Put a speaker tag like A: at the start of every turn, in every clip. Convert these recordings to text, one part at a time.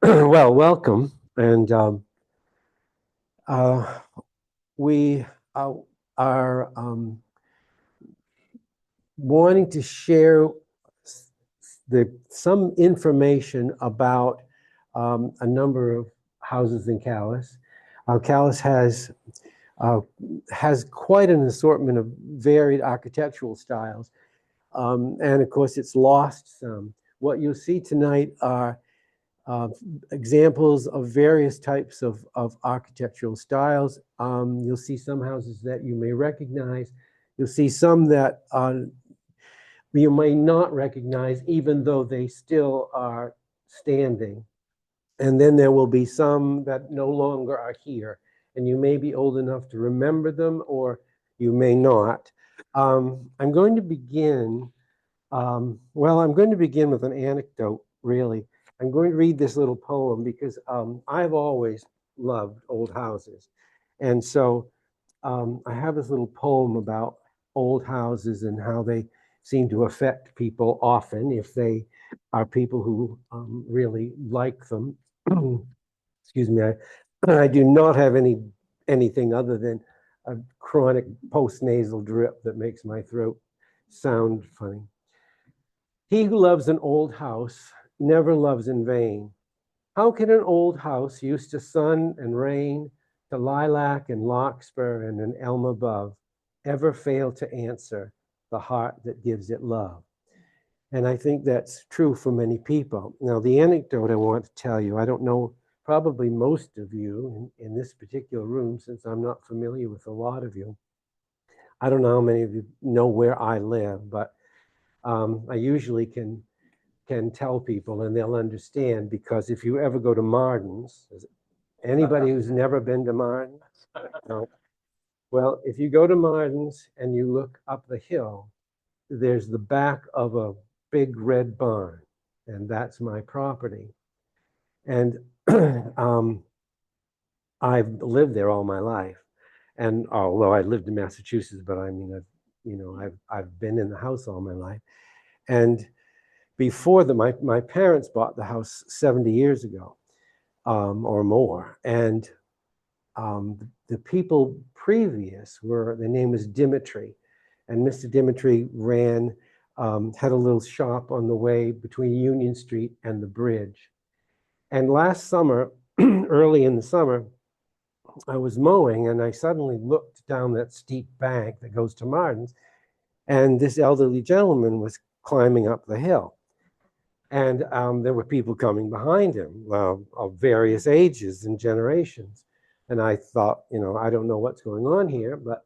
A: Well, welcome. And uh, we are wanting to share some information about a number of houses in Calais. Calais uh, has quite an assortment of varied architectural styles, and of course, it's lost some. What you'll see tonight are uh, examples of various types of architectural styles. You'll see some houses that you may recognize. You'll see some that you may not recognize, even though they still are standing. And then there will be some that no longer are here. And you may be old enough to remember them, or you may not. I'm going to begin, I'm going to begin with an anecdote, really. I'm going to read this little poem because I've always loved old houses. And so I have this little poem about old houses and how they seem to affect people often if they are people who really like them. Excuse me, I do not have anything other than a chronic post-nasal drip that makes my throat sound funny. He who loves an old house never loves in vain. How can an old house used to sun and rain, to lilac and larkspur and an elm above, ever fail to answer the heart that gives it love? And I think that's true for many people. Now, the anecdote I want to tell you, I don't know, probably most of you in this particular room, since I'm not familiar with a lot of you. I don't know how many of you know where I live, but I usually can tell people and they'll understand, because if you ever go to Martin's, anybody who's never been to Martin's? No. Well, if you go to Martin's and you look up the hill, there's the back of a big red barn, and that's my property. And I've lived there all my life. And although I lived in Massachusetts, but I mean, I've been in the house all my life. And before my parents bought the house 70 years ago or more. And the people previous their name was Dimitri. And Mr. Dimitri had a little shop on the way between Union Street and the bridge. And last summer, early in the summer, I was mowing and I suddenly looked down that steep bank that goes to Martin's, and this elderly gentleman was climbing up the hill. And there were people coming behind him of various ages and generations. And I thought, I don't know what's going on here, but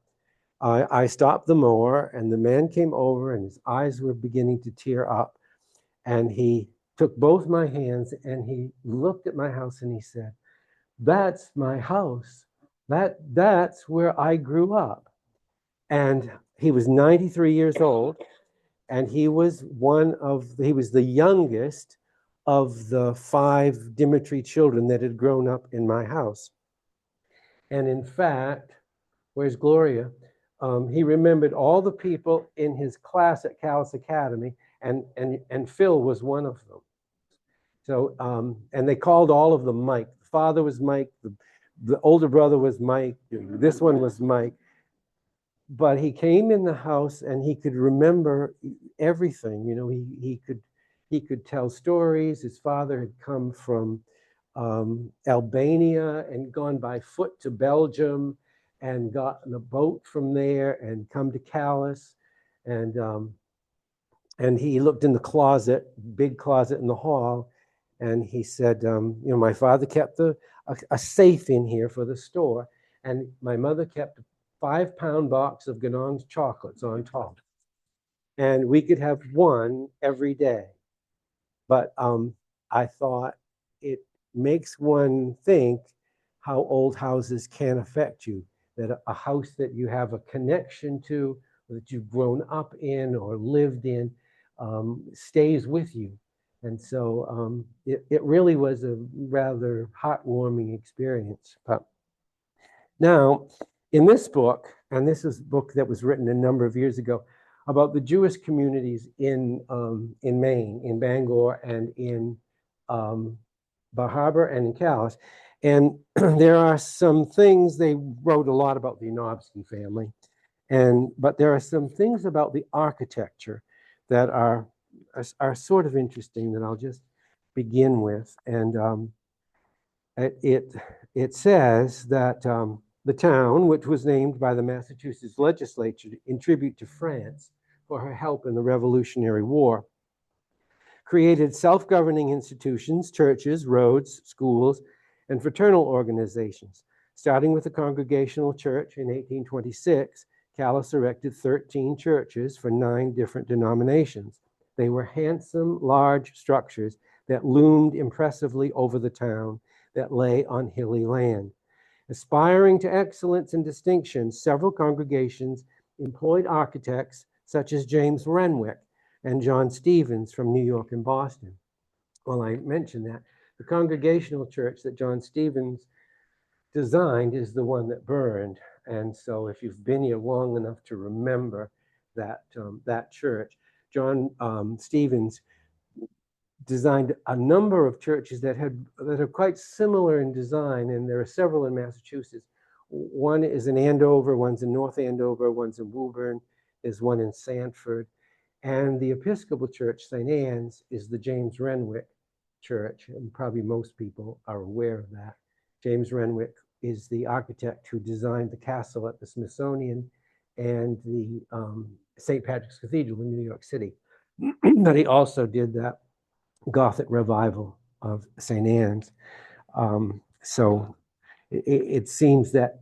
A: I stopped the mower, and the man came over and his eyes were beginning to tear up. And he took both my hands and he looked at my house and he said, "That's my house. That's where I grew up." And he was 93 years old. And he was the youngest of the 5 Dimitri children that had grown up in my house. And in fact, where's Gloria? He remembered all the people in his class at Calais Academy, and Phil was one of them. So, and they called all of them Mike. The father was Mike, the older brother was Mike, this one was Mike. But he came in the house and he could remember everything. He could tell stories. His father had come from Albania and gone by foot to Belgium and gotten a boat from there and come to Calais. And he looked in the closet, big closet in the hall, and he said, my father kept a safe in here for the store, and my mother kept 5-pound box of Ganong's chocolates on top. And we could have one every day. But I thought it makes one think how old houses can affect you, that a house that you have a connection to, that you've grown up in or lived in, stays with you. And so it really was a rather heartwarming experience. But now, in this book, and this is a book that was written a number of years ago about the Jewish communities in Maine, in Bangor, and in Bar Harbor and in Calais. And there are some things, they wrote a lot about the Yanofsky family, but there are some things about the architecture that are sort of interesting that I'll just begin with. And it says that the town, which was named by the Massachusetts legislature in tribute to France for her help in the Revolutionary War, created self-governing institutions, churches, roads, schools, and fraternal organizations. Starting with the Congregational Church in 1826, Calais erected 13 churches for 9 different denominations. They were handsome, large structures that loomed impressively over the town that lay on hilly land. Aspiring to excellence and distinction, several congregations employed architects such as James Renwick and John Stevens from New York and Boston. Well, I mentioned that. The Congregational Church that John Stevens designed is the one that burned. And so if you've been here long enough to remember that, that church, John Stevens designed a number of churches that are quite similar in design, and there are several in Massachusetts. One is in Andover, one's in North Andover, one's in Woburn, there's one in Sanford. And the Episcopal Church, St. Anne's, is the James Renwick Church, and probably most people are aware of that. James Renwick is the architect who designed the castle at the Smithsonian and the St. Patrick's Cathedral in New York City. But he also did that Gothic revival of St. Anne's. So it seems that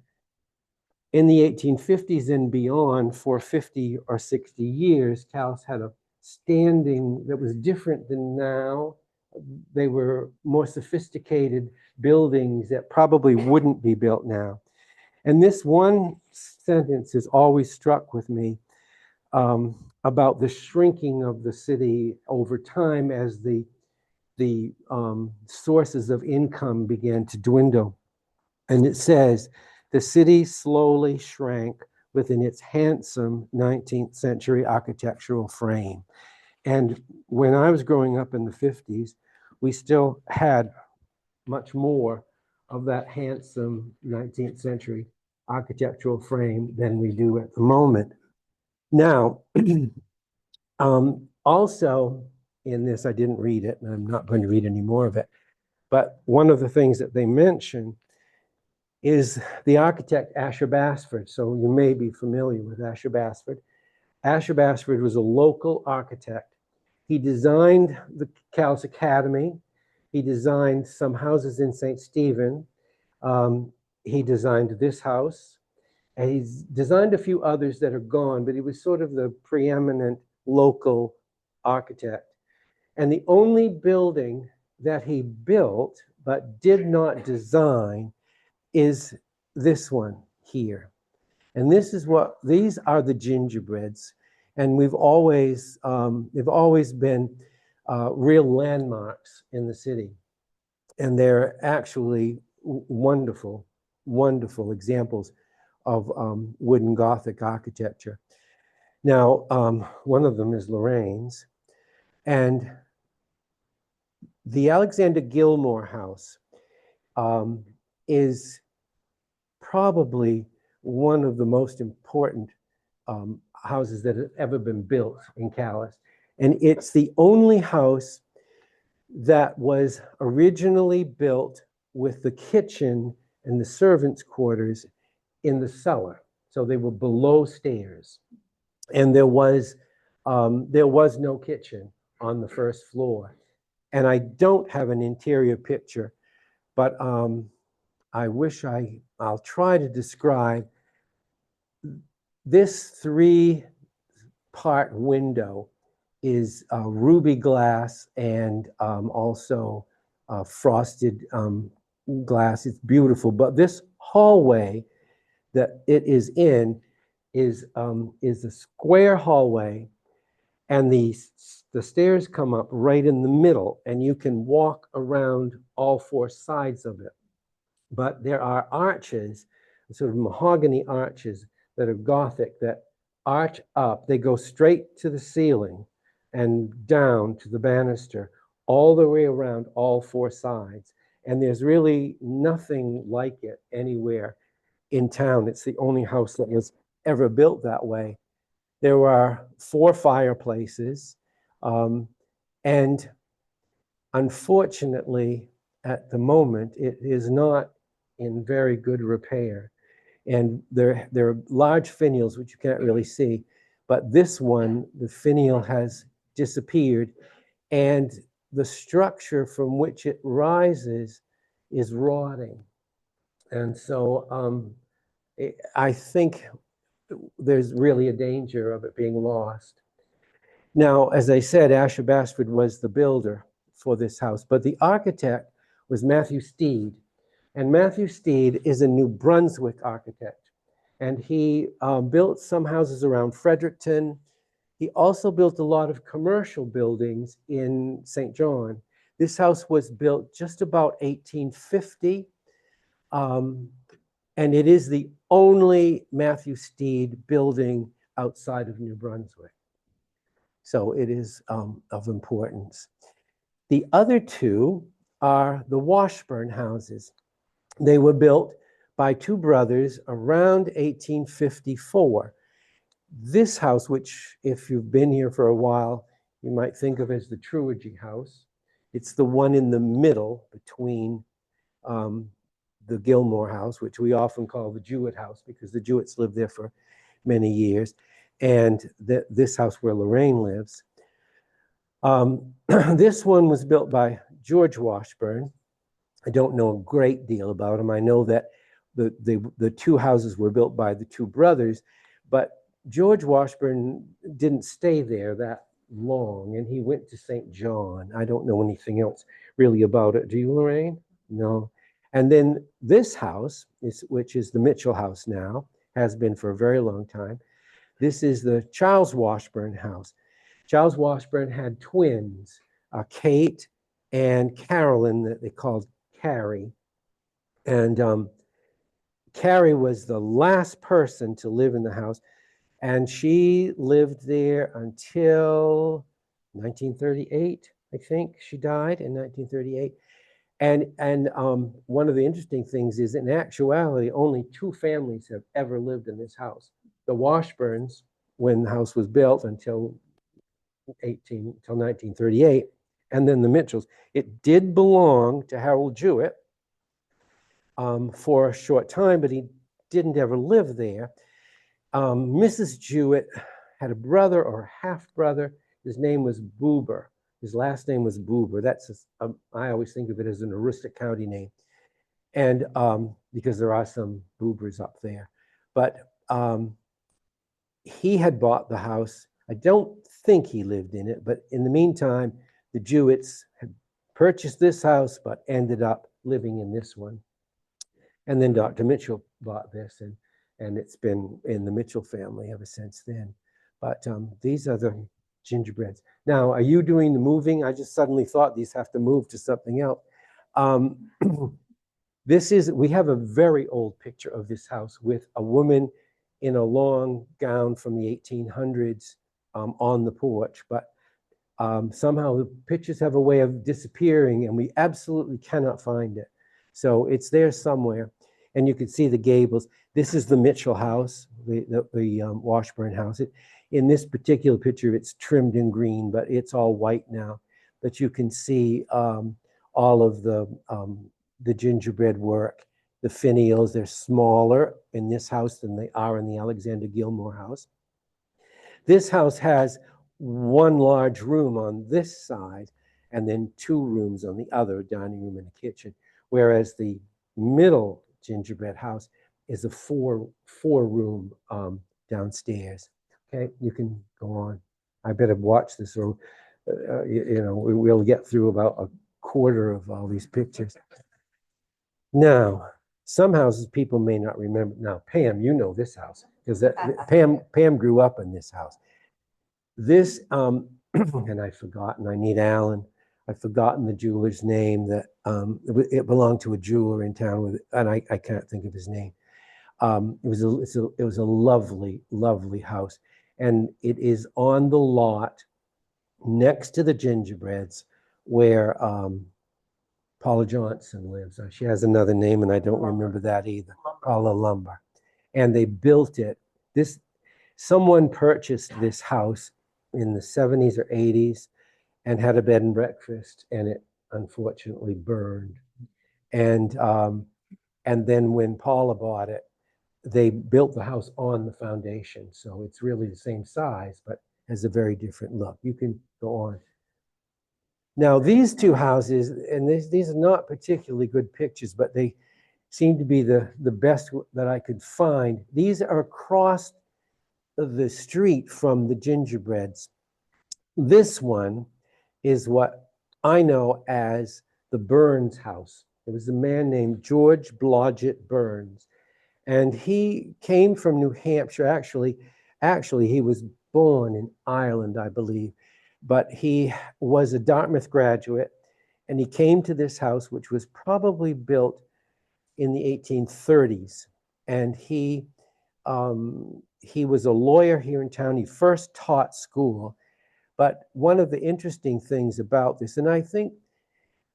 A: in the 1850s and beyond, for 50 or 60 years, Calais had a standing that was different than now. They were more sophisticated buildings that probably wouldn't be built now. And this one sentence has always struck with me about the shrinking of the city over time as the sources of income began to dwindle. And it says, the city slowly shrank within its handsome 19th century architectural frame. And when I was growing up in the 50s, we still had much more of that handsome 19th century architectural frame than we do at the moment. Now, also in this, I didn't read it, and I'm not going to read any more of it, but one of the things that they mention is the architect Asher Basford. So you may be familiar with Asher Basford. Asher Basford was a local architect. He designed the Calais Academy. He designed some houses in St. Stephen. He designed this house. And he's designed a few others that are gone, but he was sort of the preeminent local architect. And the only building that he built but did not design is this one here. And this is what, these are the gingerbreads. And they've always been real landmarks in the city. And they're actually wonderful, wonderful examples of wooden Gothic architecture. Now, one of them is Lorraine's. And the Alexander Gilmore House is probably one of the most important houses that have ever been built in Calais. And it's the only house that was originally built with the kitchen and the servants' quarters in the cellar. So they were below stairs. And there was no kitchen on the first floor. And I don't have an interior picture, but I wish I'll try to describe this 3-part window is ruby glass and also frosted glass. It's beautiful, but this hallway that it is in is a square hallway, and the stairs come up right in the middle, and you can walk around all 4 sides of it. But there are arches, sort of mahogany arches that are Gothic that arch up. They go straight to the ceiling and down to the banister all the way around all four sides. And there's really nothing like it anywhere in town. It's the only house that was ever built that way. There are 4 fireplaces, and unfortunately, at the moment, it is not in very good repair. And there are large finials, which you can't really see, but this one, the finial has disappeared, and the structure from which it rises is rotting. And so I think there's really a danger of it being lost. Now, as I said, Asher Bashford was the builder for this house, but the architect was Matthew Steed. And Matthew Steed is a New Brunswick architect. And he built some houses around Fredericton. He also built a lot of commercial buildings in St. John. This house was built just about 1850. And it is the only Matthew Steed building outside of New Brunswick. So it is of importance. The other 2 are the Washburn houses. They were built by 2 brothers around 1854. This house, which if you've been here for a while, you might think of as the Truigy house. It's the one in the middle between the Gilmore house, which we often call the Jewett house because the Jewetts lived there for many years, and this house where Lorraine lives. This one was built by George Washburn. I don't know a great deal about him. I know that the 2 houses were built by the 2 brothers, but George Washburn didn't stay there that long, and he went to St. John. I don't know anything else really about it. Do you, Lorraine? No. And then this house, which is the Mitchell house now, has been for a very long time. This is the Charles Washburn house. Charles Washburn had twins, Kate and Carolyn, that they called Carrie. And Carrie was the last person to live in the house, and she lived there until 1938, I think. She died in 1938. And one of the interesting things is, in actuality, only 2 families have ever lived in this house. The Washburns, when the house was built until 1938, and then the Mitchells. It did belong to Harold Jewett for a short time, but he didn't ever live there. Mrs. Jewett had a brother or half-brother. His name was Boober. His last name was Boober. That's I always think of it as an Aroostook County name, and because there are some Boobers up there. But he had bought the house. I don't think he lived in it, but in the meantime, the Jewetts had purchased this house, but ended up living in this one. And then Dr. Mitchell bought this, and it's been in the Mitchell family ever since then. But these are the gingerbreads. Now, are you doing the moving? I just suddenly thought these have to move to something else. We have a very old picture of this house with a woman in a long gown from the 1800s on the porch, but somehow the pictures have a way of disappearing, and we absolutely cannot find it. So it's there somewhere, and you can see the gables. This is the Mitchell house, the Washburn house. In this particular picture, it's trimmed in green, but it's all white now. But you can see all of the gingerbread work. The finials, they're smaller in this house than they are in the Alexander Gilmore house. This house has 1 large room on this side, and then 2 rooms on the other, a dining room and a kitchen, whereas the middle gingerbread house is a 4-room downstairs. Okay, you can go on. I better watch this, or we'll get through about a quarter of all these pictures. Now, some houses people may not remember. Now, Pam, you know this house, because Pam grew up in this house. This, and I've forgotten, I need Alan. I've forgotten the jeweler's name. That it belonged to a jeweler in town, and I can't think of his name. It was a lovely, lovely house, and it is on the lot next to the gingerbreads, where Paula Johnson lives. She has another name, and I don't remember that either. Paula Lumber. And they built it. Someone purchased this house in the 70s or 80s and had a bed and breakfast, and it unfortunately burned. And then when Paula bought it, they built the house on the foundation. So it's really the same size, but has a very different look. You can go on. Now, these two houses, and these are not particularly good pictures, but they seem to be the best that I could find. These are across the street from the gingerbreads. This one is what I know as the Burns house. It was a man named George Blodgett Burns, and he came from New Hampshire. Actually, he was born in Ireland, I believe, but he was a Dartmouth graduate, and he came to this house, which was probably built in the 1830s. And he was a lawyer here in town. He first taught school. But one of the interesting things about this, and I think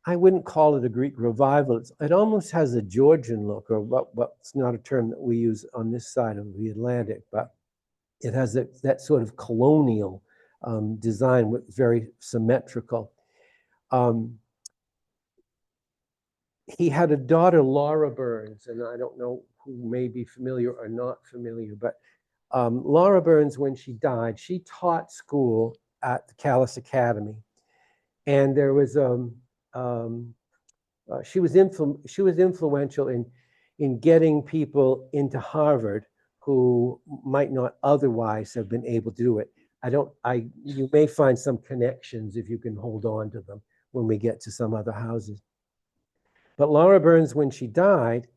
A: I wouldn't call it a Greek revival, it almost has a Georgian look, or what's not a term that we use on this side of the Atlantic, but it has that sort of colonial design, with very symmetrical. He had a daughter, Laura Burns, and I don't know who may be familiar or not familiar, but Laura Burns, when she died, she taught school at the Calais Academy, and there was she was influential in getting people into Harvard who might not otherwise have been able to do it. You may find some connections if you can hold on to them when we get to some other houses. But Laura Burns, when she died,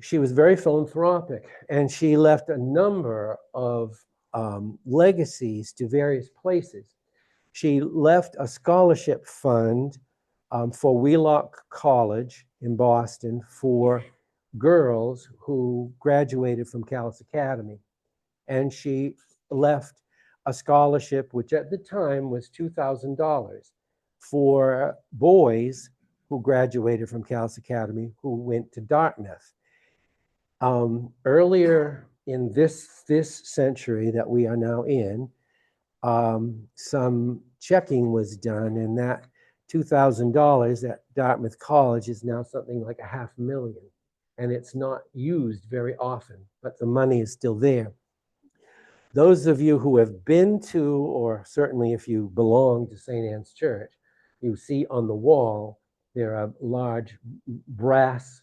A: she was very philanthropic, and she left a number of legacies to various places. She left a scholarship fund for Wheelock College in Boston for girls who graduated from Calais Academy. And she left a scholarship, which at the time was $2,000, for boys who graduated from Calais Academy who went to Dartmouth. Earlier in this century that we are now in, some checking was done, and that $2,000 at Dartmouth College is now something like $500,000, and it's not used very often, but the money is still there. Those of you who have been to, or certainly if you belong to St. Anne's Church, you see on the wall there are large brass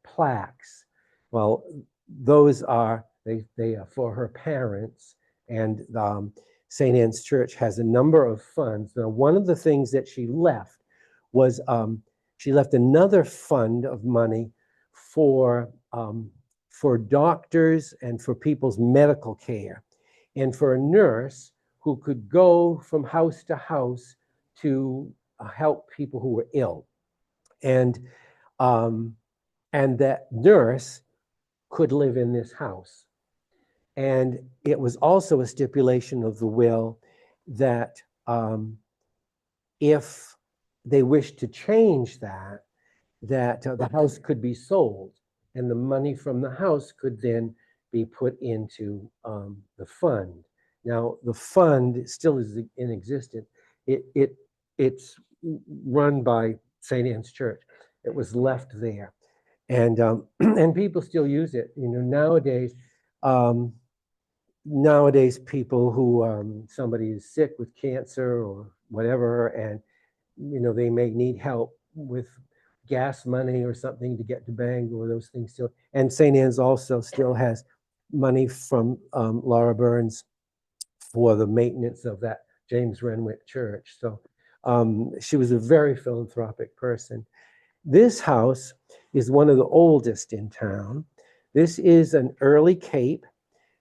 A: plaques. Well, those are they are for her parents, and St. Anne's Church has a number of funds. Now, one of the things that she left was she left another fund of money for doctors and for people's medical care, and for a nurse who could go from house to house to help people who were ill. And that nurse could live in this house. And it was also a stipulation of the will that if they wished to change that the house could be sold, and the money from the house could then be put into the fund. Now, the fund still is in existence. It's run by St. Anne's Church. It was left there, and people still use it. You know, nowadays people who somebody is sick with cancer or whatever, and you know they may need help with gas money or something to get to Bangor. Those things still, and St. Anne's also still has money from Laura Burns for the maintenance of that James Renwick Church. So she was a very philanthropic person. This house is one of the oldest in town. This is an early cape,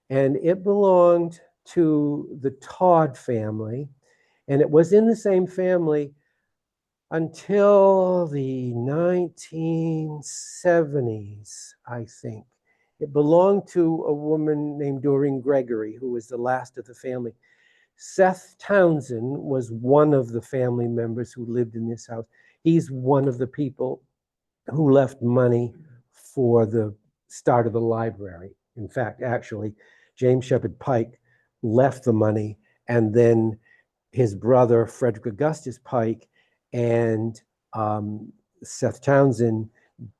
A: and it belonged to the Todd family, and it was in the same family until the 1970s, I think. It belonged to a woman named Doreen Gregory, who was the last of the family. Seth Townsend was one of the family members who lived in this house. He's one of the people who left money for the start of the library. In fact, actually, James Shepard Pike left the money, and then his brother, Frederick Augustus Pike, and Seth Townsend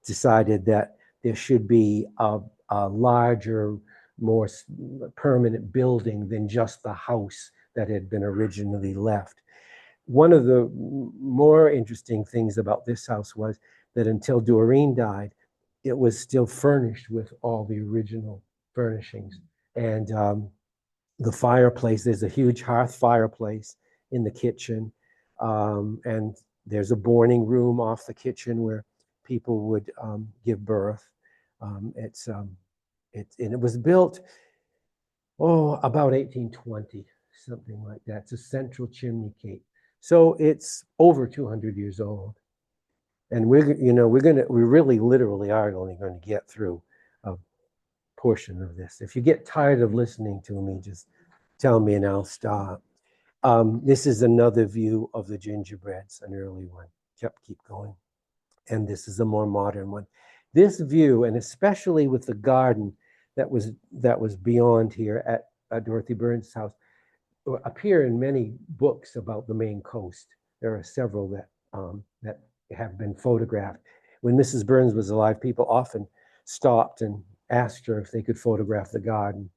A: decided that there should be a larger, more permanent building than just the house that had been originally left. One of the more interesting things about this house was that until Doreen died, it was still furnished with all the original furnishings. And the fireplace, there's a huge hearth fireplace in the kitchen. And there's a boarding room off the kitchen where people would give birth. And it was built, about 1820, something like that. It's a central chimney cape. So it's over 200 years old. And we really literally are only going to get through a portion of this. If you get tired of listening to me, just tell me and I'll stop. This is another view of the gingerbreads, an early one. Keep going. And this is a more modern one. This view, and especially with the garden that was beyond here at Dorothy Burns' house, appear in many books about the Maine coast. There are several that have been photographed. When Mrs. Burns was alive, people often stopped and asked her if they could photograph the garden.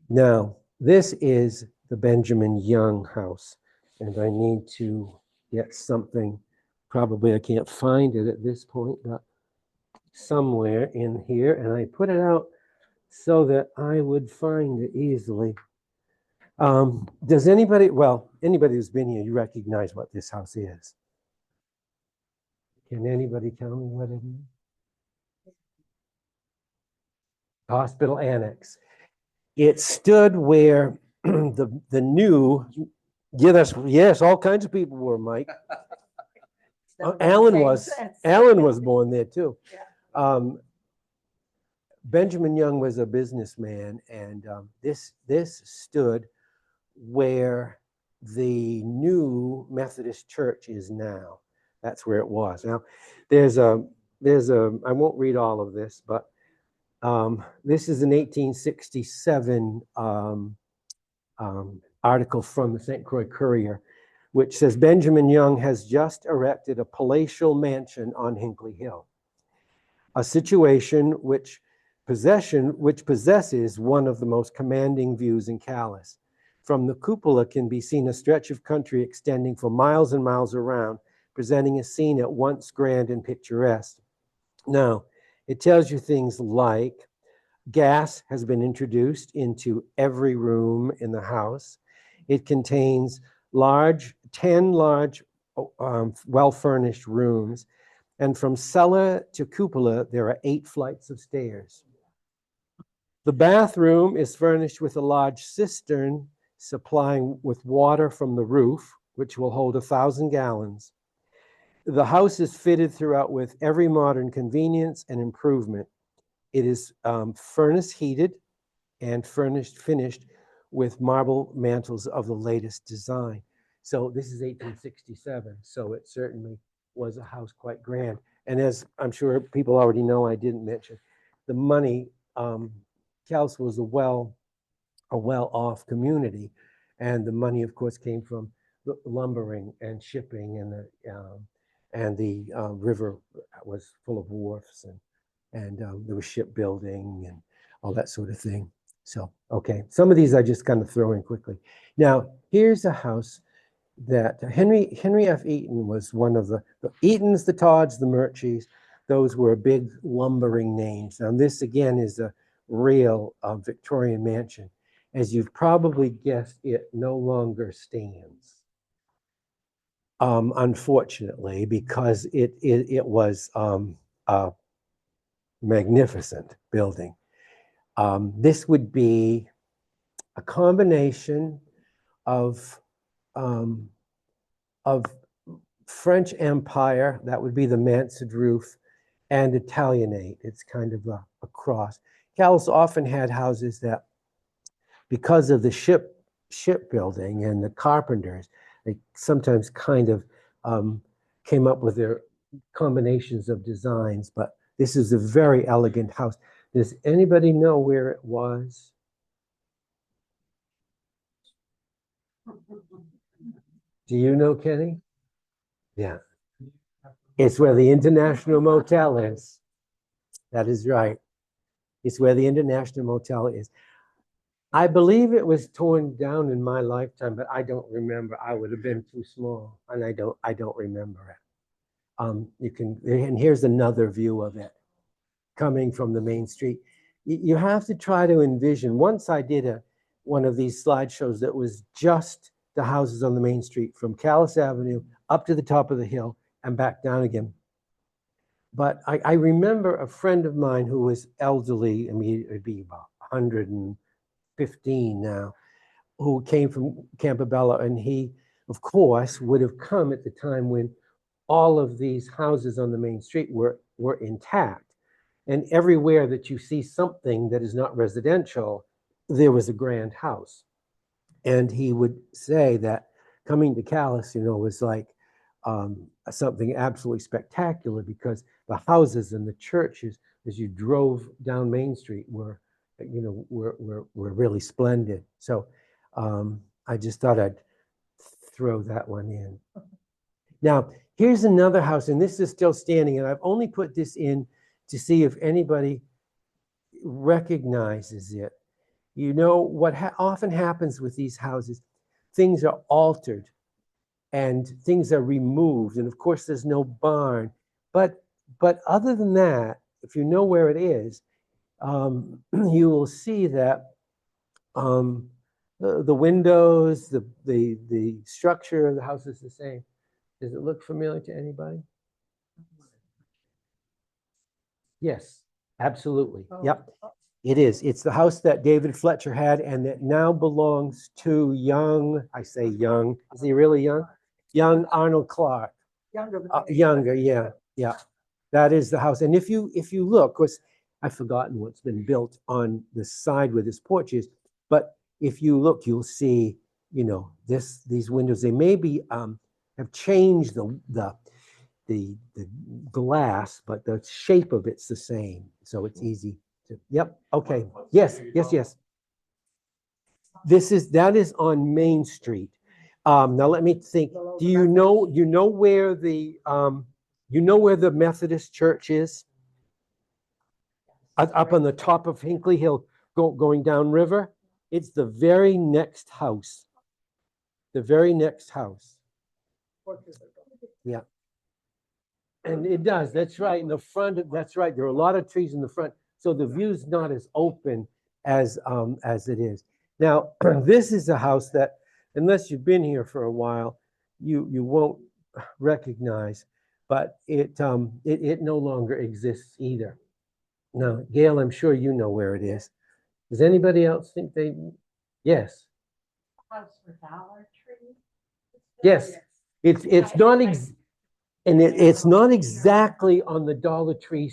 A: Now, this is the Benjamin Young house, and I need to get something. Probably I can't find it at this point, but somewhere in here, and I put it out so that I would find it easily. Does anybody who's been here, you recognize what this house is? Can anybody tell me what it is? Hospital Annex. It stood where the new, yes, all kinds of people were, Mike. Alan was born there too. Yeah. Benjamin Young was a businessman, and this stood where the new Methodist church is now. That's where it was. Now, there's a I won't read all of this, but this is an 1867 article from the St. Croix Courier, which says Benjamin Young has just erected a palatial mansion on Hinckley Hill, a situation which possesses one of the most commanding views in Calais. From the cupola can be seen a stretch of country extending for miles and miles around, presenting a scene at once grand and picturesque. Now, it tells you things like gas has been introduced into every room in the house. It contains 10 large, well-furnished rooms, and from cellar to cupola, there are 8 flights of stairs. The bathroom is furnished with a large cistern supplying with water from the roof, which will hold 1,000 gallons. The house is fitted throughout with every modern convenience and improvement. It is furnace heated and finished with marble mantles of the latest design. So this is 1867, so it certainly was a house quite grand. And as I'm sure people already know, I didn't mention, the money, Calais was a well-off community, and the money, of course, came from the lumbering and shipping, and the river was full of wharfs, and there was shipbuilding and all that sort of thing. So, okay, some of these I just kind of throw in quickly. Now, here's a house that Henry F. Eaton was one of the Eatons, the Todds, the Murchys. Those were big lumbering names. Now, this again is a real Victorian mansion. As you've probably guessed, it no longer stands. Unfortunately, because it was a magnificent building. This would be a combination of French Empire, that would be the mansard roof, and Italianate. It's kind of a cross. Calais often had houses that, because of the ship shipbuilding and the carpenters, they sometimes kind of came up with their combinations of designs, but this is a very elegant house. Does anybody know where it was? Do you know, Kenny? Yeah. It's where the International Motel is. That is right. It's where the International Motel is. I believe it was torn down in my lifetime, but I don't remember. I would have been too small, and I don't remember it. You can, and here's another view of it coming from the main street. You have to try to envision. Once I did one of these slideshows that was just the houses on the main street from Calais Avenue up to the top of the hill and back down again. But I remember a friend of mine who was elderly, I mean, it'd be about 115 now, who came from Campobello, and he, of course, would have come at the time when all of these houses on the main street were intact. And everywhere that you see something that is not residential, there was a grand house. And he would say that coming to Calais, was like something absolutely spectacular, because the houses and the churches, as you drove down Main Street, were really splendid. So I just thought I'd throw that one in. Now, here's another house, and this is still standing, and I've only put this in to see if anybody recognizes it. What often happens with these houses, things are altered and things are removed, and of course there's no barn. But other than that, if you know where it is, you will see that the windows, the structure of the house is the same. Does it look familiar to anybody? Yes, absolutely. Yep, it is. It's the house that David Fletcher had, and that now belongs to young, I say young, is he really young? Young Arnold Clark. Younger, yeah, yeah. That is the house. And if you look, of course, I've forgotten what's been built on the side where this porch is, but if you look, you'll see, these windows, they maybe have changed the glass, but the shape of it's the same. So it's easy to, yep, okay. Yes. That is on Main Street. Now let me think. Do you know where the Methodist church is? Up on the top of Hinckley Hill, going down river. It's the very next house. The very next house. Yeah. And it does. That's right. In the front, that's right. There are a lot of trees in the front, so the view's not as open as it is. Now, this is a house that, unless you've been here for a while, you won't recognize, but it no longer exists either. Now, Gail, I'm sure you know where it is. Does anybody else think they? Yes.
B: House for Dollar Tree.
A: Yes. It's not it's not exactly on the Dollar Tree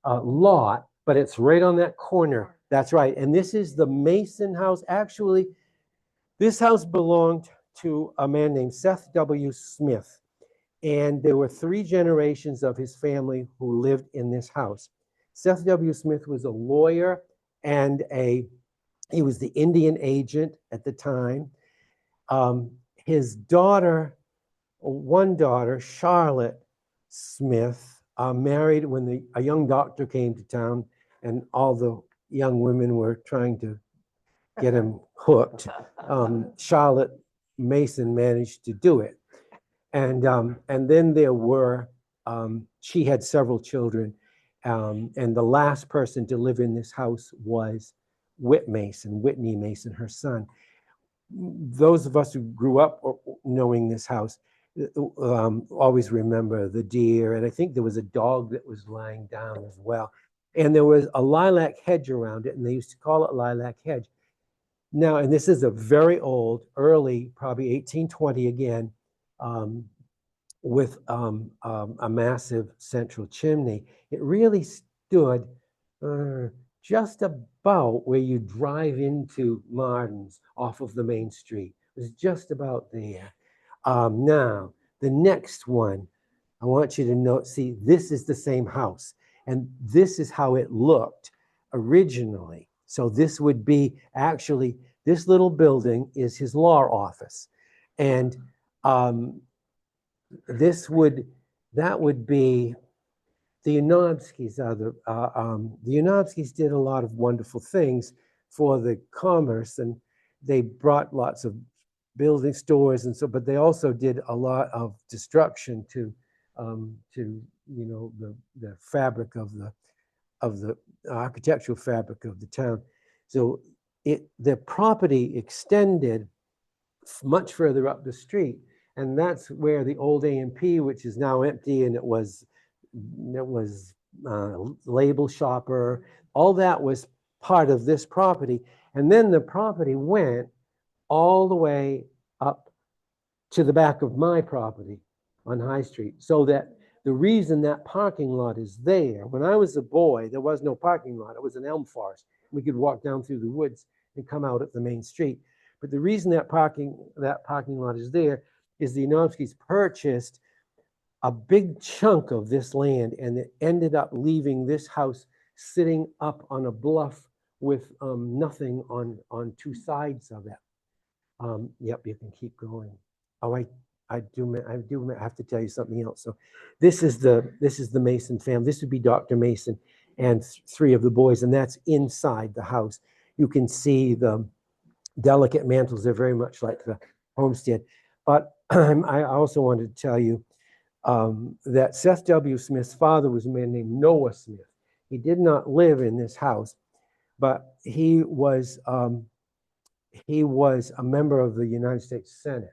A: lot, but it's right on that corner. That's right. And this is the Mason house. Actually, this house belonged to a man named Seth W. Smith. And there were 3 generations of his family who lived in this house. Seth W. Smith was a lawyer and he was the Indian agent at the time. His daughter, one daughter, Charlotte Smith, married when a young doctor came to town, and all the young women were trying to get him hooked. Charlotte Mason managed to do it. And then there were, she had several children, and the last person to live in this house was Whitney Mason, her son. Those of us who grew up knowing this house always remember the deer, and I think there was a dog that was lying down as well. And there was a lilac hedge around it, and they used to call it Lilac Hedge. Now, and this is a very old, early, probably 1820 again, with a massive central chimney. It really stood just about where you drive into Martin's off of the main street. It was just about there. Now, the next one, I want you to note, see, this is the same house, and this is how it looked originally. So this would be actually, this little building is his law office. And that would be, the Yanofskys are the Yanofskys did a lot of wonderful things for the commerce, and they brought lots of building stores and so, but they also did a lot of destruction to the fabric of the architectural fabric of the town. So the property extended much further up the street, and that's where the old A&P, which is now empty, and it was label shopper, all that was part of this property. And then the property went all the way up to the back of my property on High Street. So that the reason that parking lot is there, when I was a boy, there was no parking lot. It was an elm forest. We could walk down through the woods and come out at the main street. But the reason that parking lot is there is the Yanofskys purchased a big chunk of this land, and it ended up leaving this house sitting up on a bluff with nothing on two sides of it. Yep, you can keep going. Oh, I do have to tell you something else. So this is the Mason family. This would be Dr. Mason and three of the boys, and that's inside the house. You can see the delicate mantles. They're very much like the homestead. But I also wanted to tell you that Seth W. Smith's father was a man named Noah Smith. He did not live in this house, but he was a member of the United States Senate,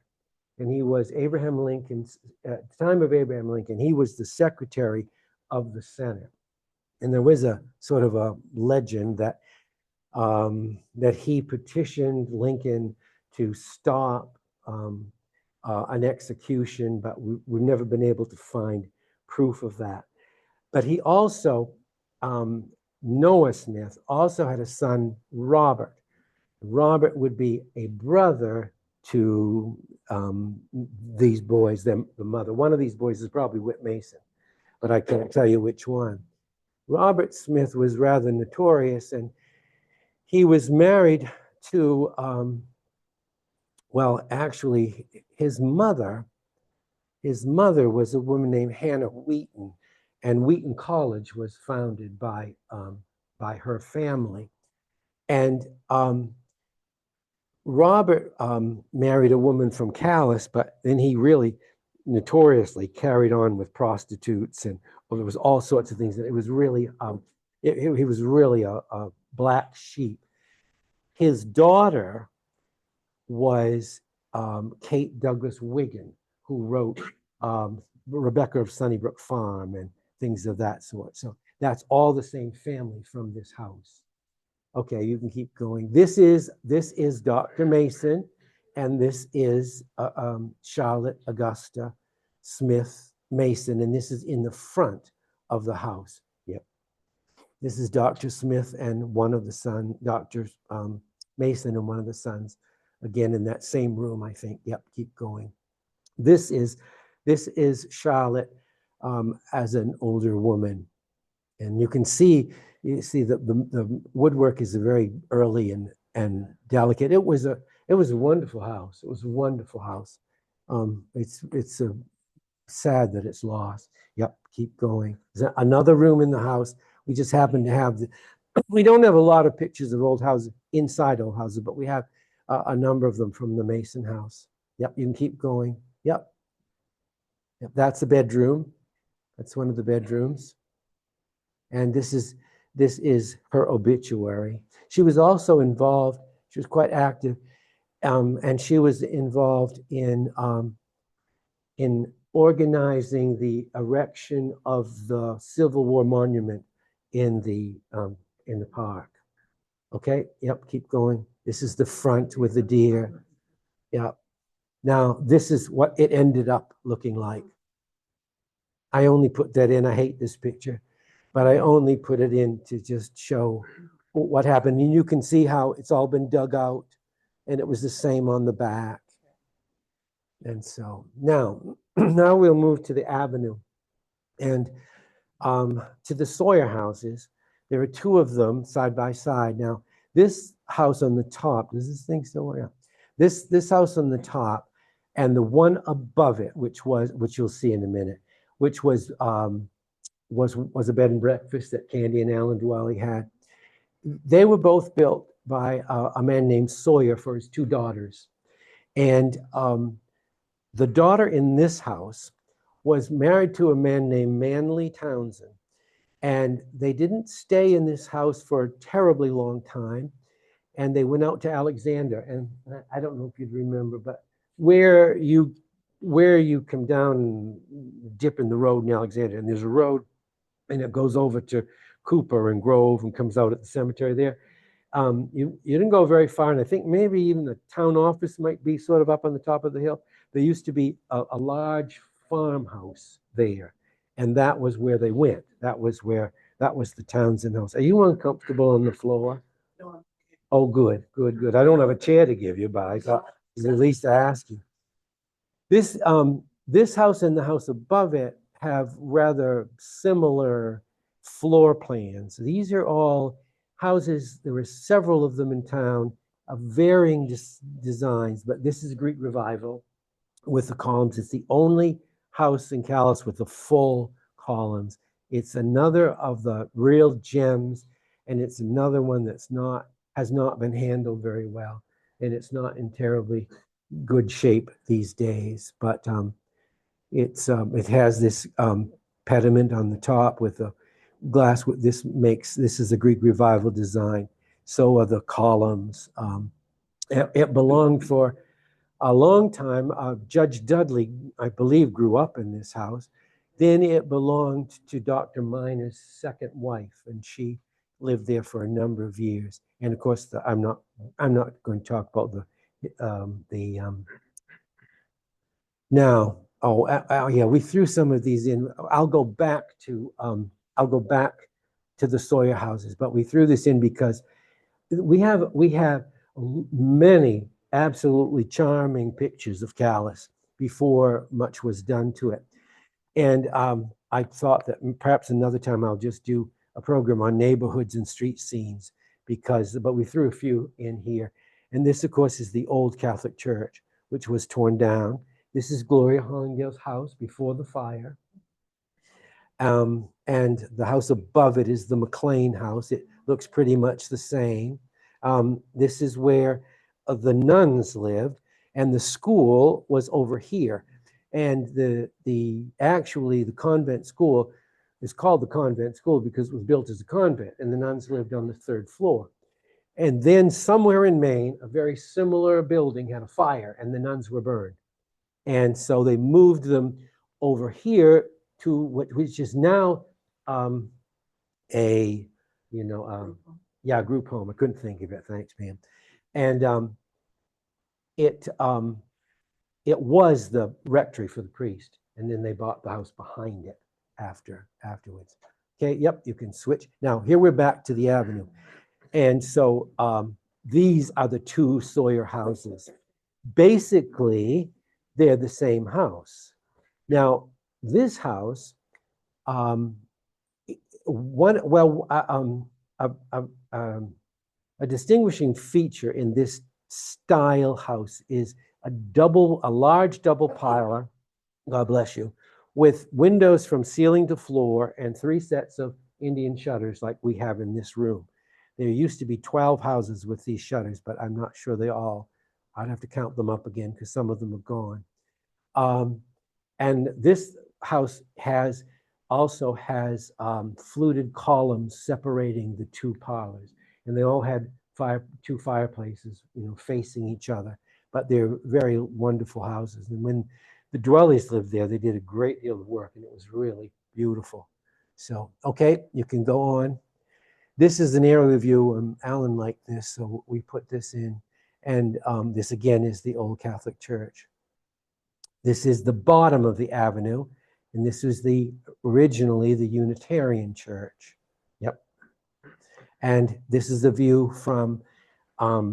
A: and he was Abraham Lincoln's, at the time of Abraham Lincoln, he was the secretary of the Senate. And there was a sort of a legend that that he petitioned Lincoln to stop an execution, but we've never been able to find proof of that. But he also, Noah Smith, also had a son, Robert. Robert would be a brother to these boys, the mother. One of these boys is probably Whit Mason, but I can't tell you which one. Robert Smith was rather notorious, and he was married to, well, actually, his mother was a woman named Hannah Wheaton, and Wheaton College was founded by her family. And Robert married a woman from Calais, but then he really notoriously carried on with prostitutes, and there was all sorts of things. And it was really, he was really a black sheep. His daughter was Kate Douglas Wiggin, who wrote Rebecca of Sunnybrook Farm and things of that sort. So that's all the same family from this house. Okay, you can keep going. This is Dr. Mason, and this is Charlotte Augusta Smith Mason, and this is in the front of the house. Yep. This is Dr. Smith and one of the sons, Dr. Mason and one of the sons, again in that same room, I think. Yep, keep going. This is Charlotte as an older woman, and you can see that the woodwork is very early and delicate. It was a wonderful house. It was a wonderful house. It's sad that it's lost. Yep, keep going. There's another room in the house. We just happen to have we don't have a lot of pictures of old houses, inside old houses, but we have a number of them from the Mason house. Yep, you can keep going. Yep. Yep, that's the bedroom. That's one of the bedrooms. And this is her obituary. She was also involved, she was quite active, and she was involved in organizing the erection of the Civil War monument in the park. Okay, yep, keep going. This is the front with the deer. Yep. Now, this is what it ended up looking like. I only put that in, I hate this picture, but I only put it in to just show what happened. And you can see how it's all been dug out, and it was the same on the back. And so now, now we'll move to the avenue and to the Sawyer houses. There are two of them side by side. Now, this house on the top, does this thing still work? This house on the top and the one above it, which you'll see in a minute, which was a bed and breakfast that Candy and Alan Dwelly had. They were both built by a man named Sawyer for his two daughters. And the daughter in this house was married to a man named Manly Townsend. And they didn't stay in this house for a terribly long time. And they went out to Alexander. And I don't know if you'd remember, but where you come down and dip in the road in Alexander, and there's a road and it goes over to Cooper and Grove and comes out at the cemetery there. You didn't go very far, and I think maybe even the town office might be sort of up on the top of the hill. There used to be a large farmhouse there, and that was where they went. That was the Townsend house. Are you uncomfortable on the floor?
B: No.
A: Oh, good. I don't have a chair to give you, but I thought at least ask you. This house and the house above it have rather similar floor plans. These are all houses. There were several of them in town of varying designs, but this is a Greek Revival with the columns. It's the only house in Calais with the full columns. It's another of the real gems, and it's another one has not been handled very well, and it's not in terribly good shape these days. But it has this pediment on the top with a glass. This is a Greek Revival design. So are the columns. It belonged for a long time. Judge Dudley, I believe, grew up in this house. Then it belonged to Dr. Miner's second wife, and she lived there for a number of years. And of course, I'm not going to talk about now. Yeah, we threw some of these in. I'll go back to the Sawyer houses, but we threw this in because we have many absolutely charming pictures of Calais before much was done to it. And I thought that perhaps another time I'll just do a program on neighborhoods and street scenes but we threw a few in here. And this, of course, is the old Catholic church, which was torn down. This is Gloria Hollingdale's house before the fire. And the house above it is the McLean house. It looks pretty much the same. This is where the nuns lived, and the school was over here. And actually the convent school is called the convent school because it was built as a convent, and the nuns lived on the third floor. And then somewhere in Maine, a very similar building had a fire, and the nuns were burned. And so they moved them over here to which is now group home. I couldn't think of it. Thanks, Pam. And it was the rectory for the priest, and then they bought the house behind it afterwards. Okay, yep, you can switch. Now here we're back to the avenue, and so these are the two Sawyer houses. Basically, they're the same house. Now this house, a distinguishing feature in this style house is a large double parlor, God bless you, with windows from ceiling to floor and 3 sets of Indian shutters like we have in this room. There used to be 12 houses with these shutters, but I'm not sure I'd have to count them up again because some of them are gone. And this house also has fluted columns separating the two parlors, and they all had two fireplaces, facing each other. But they're very wonderful houses. And when the Dwellys lived there, they did a great deal of work, and it was really beautiful. So, okay, you can go on. This is an aerial view. Alan liked this, so we put this in. And this again is the old Catholic church. This is the bottom of the avenue, and this was originally the Unitarian church. Yep. And this is the view from,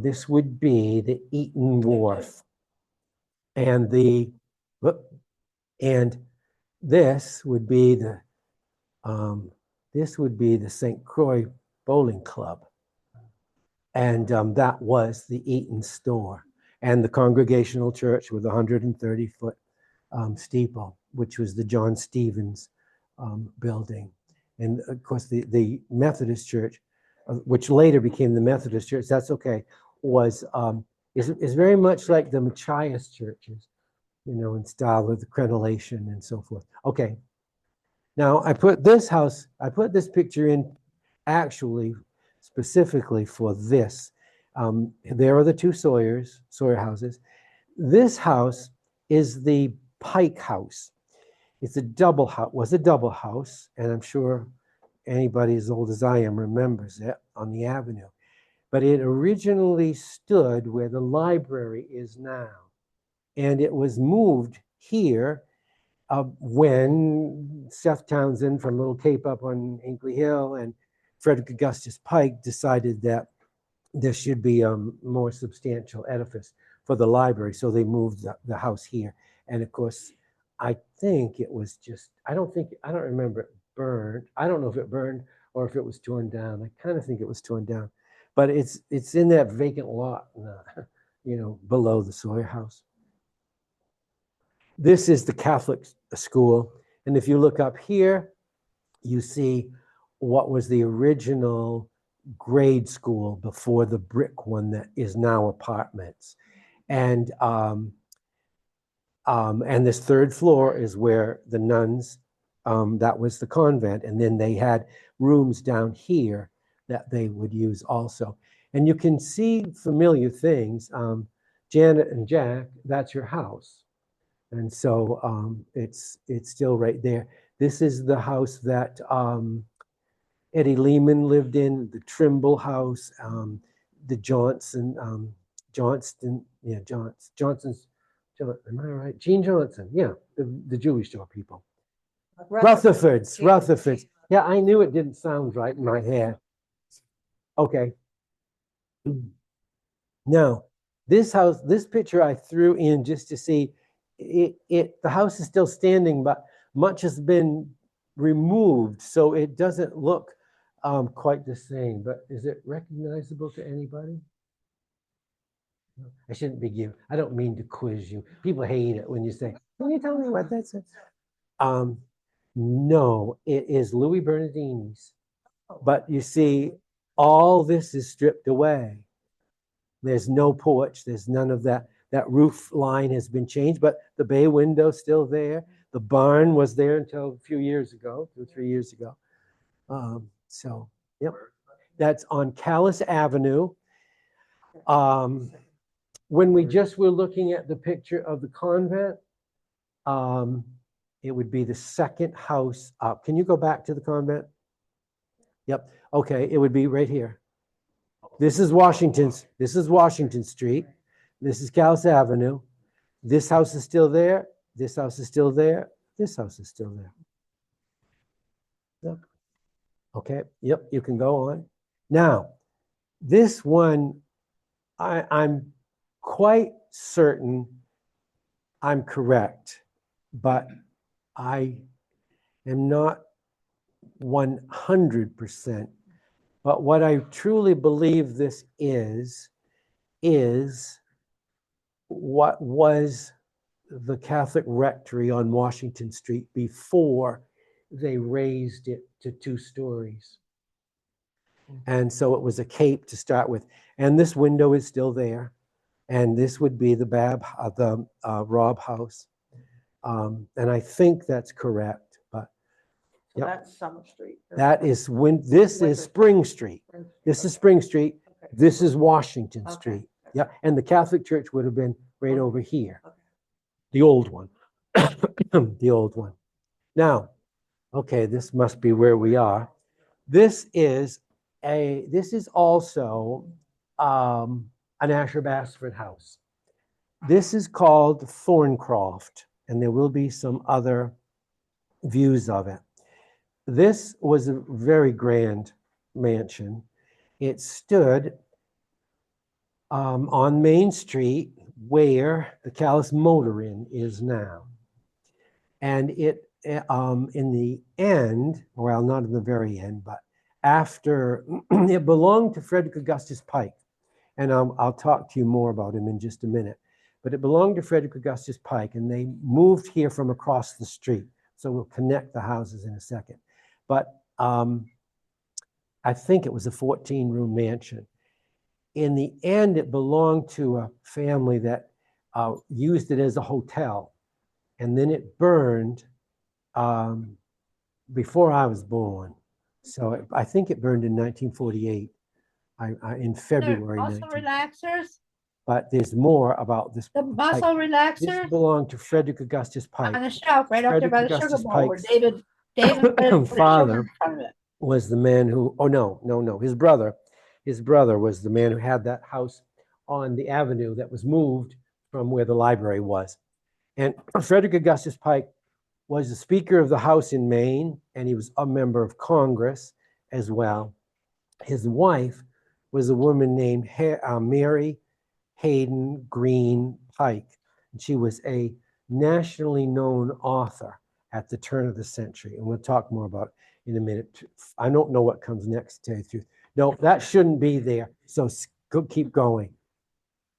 A: this would be the Eaton Wharf. And and this would be the St. Croix Bowling Club. And that was the Eaton store and the Congregational Church with a 130-foot steeple, which was the John Stevens building. And of course, the Methodist Church, which later became the Methodist Church, that's okay, is very much like the Machias churches, in style of the crenellation and so forth. Okay. Now I put this picture in actually specifically for this. There are the two Sawyer houses. This house is the Pike House. It's a double house, was a double house, and I'm sure anybody as old as I am remembers it, on the avenue. But it originally stood where the library is now. And it was moved here when Seth Townsend from Little Cape up on Hinkley Hill and Frederick Augustus Pike decided that there should be a more substantial edifice for the library. So they moved the house here. And of course, I think it was just, I don't remember it burned. I don't know if it burned or if it was torn down. I kind of think it was torn down. But it's in that vacant lot, below the Sawyer house. This is the Catholic school. And if you look up here, you see what was the original grade school before the brick one that is now apartments. And this third floor is where the nuns, that was the convent. And then they had rooms down here that they would use also. And you can see familiar things. Janet and Jack, that's your house. And so it's still right there. This is the house that Eddie Lehman lived in, the Trimble house, the Johnson's, am I right? Gene Johnson, yeah, the Jewish door people. Rutherfords. Yeah, I knew it didn't sound right in my head. Okay. Now, this picture I threw in just to see the house is still standing, but much has been removed, so it doesn't look quite the same. But is it recognizable to anybody? I shouldn't be I don't mean to quiz you. People hate it when you say, "Can you tell me what that says?" No, it is Louis Bernardini's. But you see, all this is stripped away. There's no porch. There's none of that. That roof line has been changed, but the bay window's still there. The barn was there until a few years ago, 2 or 3 years ago. So, yep. That's on Calais Avenue. When we just were looking at the picture of the convent, it would be the second house up. Can you go back to the convent? Yep. Okay, it would be right here. This is Washington Street. This is Calais Avenue. This house is still there. This house is still there. This house is still there. Yep. Okay. Yep. You can go on. Now, this one, I'm quite certain I'm correct, but I am not 100%. But what I truly believe this is what was the Catholic rectory on Washington Street before they raised it to 2 stories. And so it was a cape to start with. And this window is still there. And this would be the Robb house. And I think that's correct. But
B: So that's Summer Street.
A: This is Spring Street. This is Spring Street.
B: Okay.
A: This is Washington Street.
B: Okay.
A: Yeah. And the Catholic Church would have been right over here.
B: Okay.
A: The old one. The old one. Now, okay, this must be where we are. This is also an Asher Bassford house. This is called Thorncroft, and there will be some other views of it. This was a very grand mansion, It stood on Main Street where the Calais Motor Inn is now. And it, in the end, well, not in the very end, but after, it belonged to Frederick Augustus Pike. And I'll talk to you more about him in just a minute. But it belonged to Frederick Augustus Pike, and they moved here from across the street. So we'll connect the houses in a second. But I think it was a 14-room mansion. In the end, it belonged to a family that used it as a hotel. And then it burned before I was born. So I think it burned in 1948, in February.
C: Muscle relaxers?
A: But there's more about this.
C: The muscle
A: Pike.
C: relaxers?
A: This belonged to Frederick Augustus Pike.
C: On the shelf, right up there by the sugar
A: Augustus
C: bowl, where
A: Pike's
C: David
A: father
C: from it.
A: was the man who, oh no, his brother was the man who had that house on the avenue that was moved from where the library was. And Frederick Augustus Pike was the Speaker of the House in Maine, and he was a member of Congress as well. His wife was a woman named Mary Hayden Green Pike, and she was a nationally known author at the turn of the century, and we'll talk more about it in a minute. I don't know what comes next, to tell you the truth. No, that shouldn't be there, so keep going.